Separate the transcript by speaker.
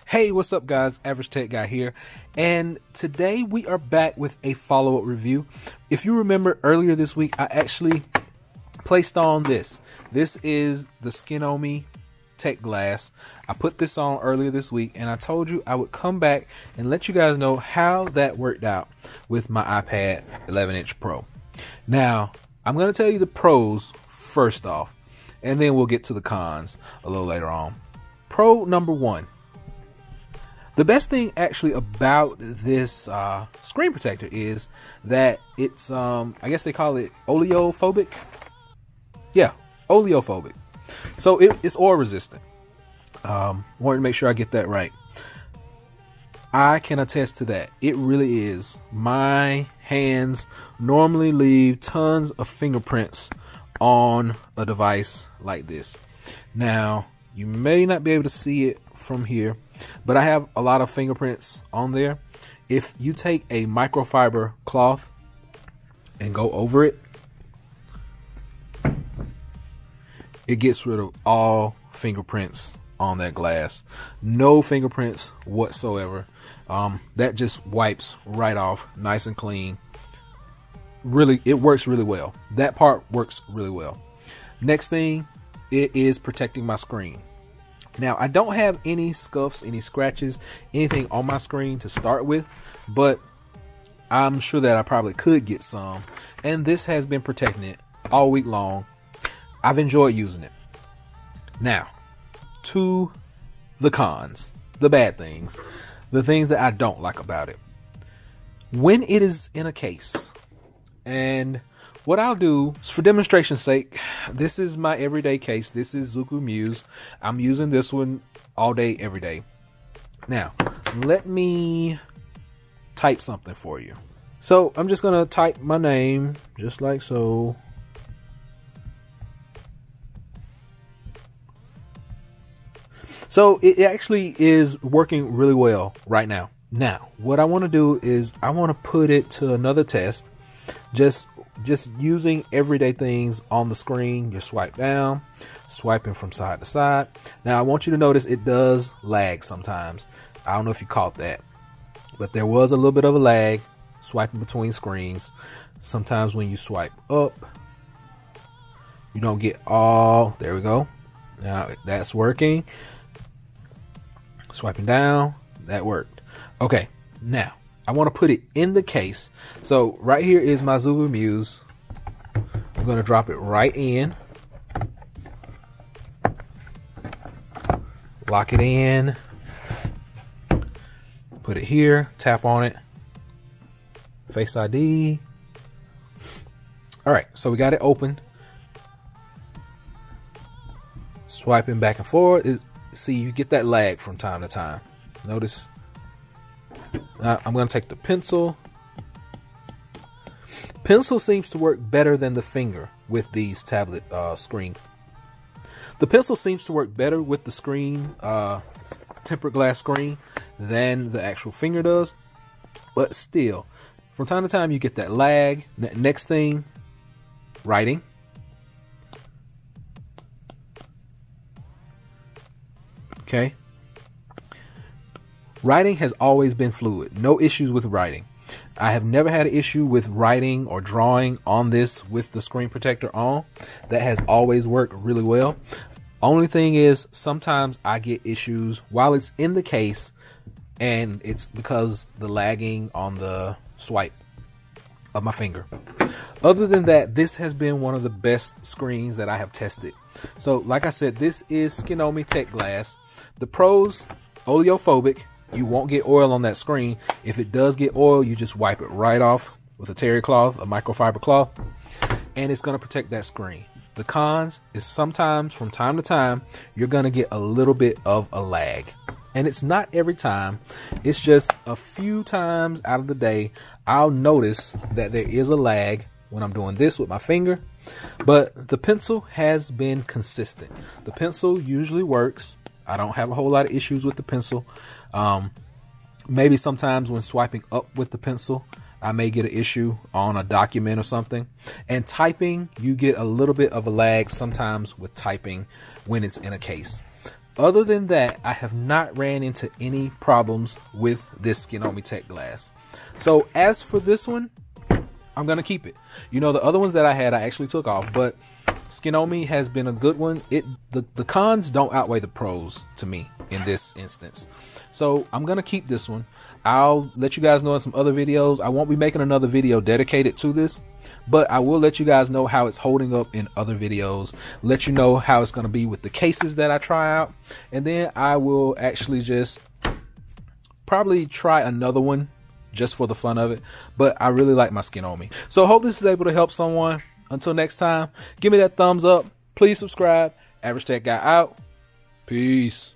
Speaker 1: Hey, what's up guys? Average Tech Guy here, and today we are back with a follow-up review. If you remember earlier this week, I actually placed on this. This is the Skinomi Tech Glass. I put this on earlier this week, and I told you I would come back and let you guys know how that worked out with my iPad 11-inch Pro. Now, I'm going to tell you the pros first off, and then we'll get to the cons a little later on. Pro number one. The best thing actually about this screen protector is that it's, I guess they call it oleophobic. Yeah, oleophobic. So it's oil resistant. Wanted to make sure I get that right. I can attest to that. It really is. My hands normally leave tons of fingerprints on a device like this. Now, you may not be able to see it from here, but I have a lot of fingerprints on there. If you take a microfiber cloth and go over it, it gets rid of all fingerprints on that glass. No fingerprints whatsoever. That just wipes right off, nice and clean. Really, it works really well. That part works really well. Next thing, it is protecting my screen. Now, I don't have any scuffs, any scratches, anything on my screen to start with, but I'm sure that I probably could get some. And this has been protecting it all week long. I've enjoyed using it. Now, to the cons, the bad things, the things that I don't like about it. When it is in a case, and what I'll do, for demonstration's sake, this is my everyday case. This is Zuku Muse. I'm using this one all day, every day. Now, let me type something for you. So, I'm just going to type my name, just like so. So, it actually is working really well right now. Now, what I want to do is I want to put it to another test. Just using everyday things on the screen. You swipe down, swiping from side to side. Now I want you to notice it does lag sometimes. I don't know if you caught that, but there was a little bit of a lag swiping between screens. Sometimes when you swipe up, you don't get all, there we go. Now that's working. Swiping down, that worked. Okay, now I want to put it in the case. So right here is my Zuku Muse. I'm going to drop it right in. Lock it in. Put it here. Tap on it. Face ID. Alright, so we got it open. Swiping back and forth. See, you get that lag from time to time. Notice. I'm going to take the pencil. Pencil seems to work better than the finger with these tablet screen. The pencil seems to work better with the screen, tempered glass screen, than the actual finger does. But still, from time to time you get that lag. Next thing, writing. Okay. Writing has always been fluid. No issues with writing. I have never had an issue with writing or drawing on this with the screen protector on. That has always worked really well. Only thing is, sometimes I get issues while it's in the case, and it's because the lagging on the swipe of my finger. Other than that, this has been one of the best screens that I have tested. So, like I said, this is Skinomi Tech Glass. The pros, oleophobic. You won't get oil on that screen. If it does get oil, you just wipe it right off with a terry cloth, a microfiber cloth, and it's going to protect that screen. The cons is sometimes, from time to time, you're going to get a little bit of a lag. And it's not every time. It's just a few times out of the day, I'll notice that there is a lag when I'm doing this with my finger. But the pencil has been consistent. The pencil usually works. I don't have a whole lot of issues with the pencil. Maybe sometimes when swiping up with the pencil, I may get an issue on a document or something. And typing, you get a little bit of a lag sometimes with typing when it's in a case. Other than that, I have not ran into any problems with this Skinomi Tech glass. So as for this one, I'm going to keep it. You know, the other ones that I had, I actually took off, but Skinomi has been a good one. The cons don't outweigh the pros to me in this instance. So I'm going to keep this one. I'll let you guys know in some other videos. I won't be making another video dedicated to this, but I will let you guys know how it's holding up in other videos, let you know how it's going to be with the cases that I try out. And then I will actually just probably try another one just for the fun of it. But I really like my Skinomi. So I hope this is able to help someone. Until next time, give me that thumbs up. Please subscribe. Average Tech Guy out. Peace.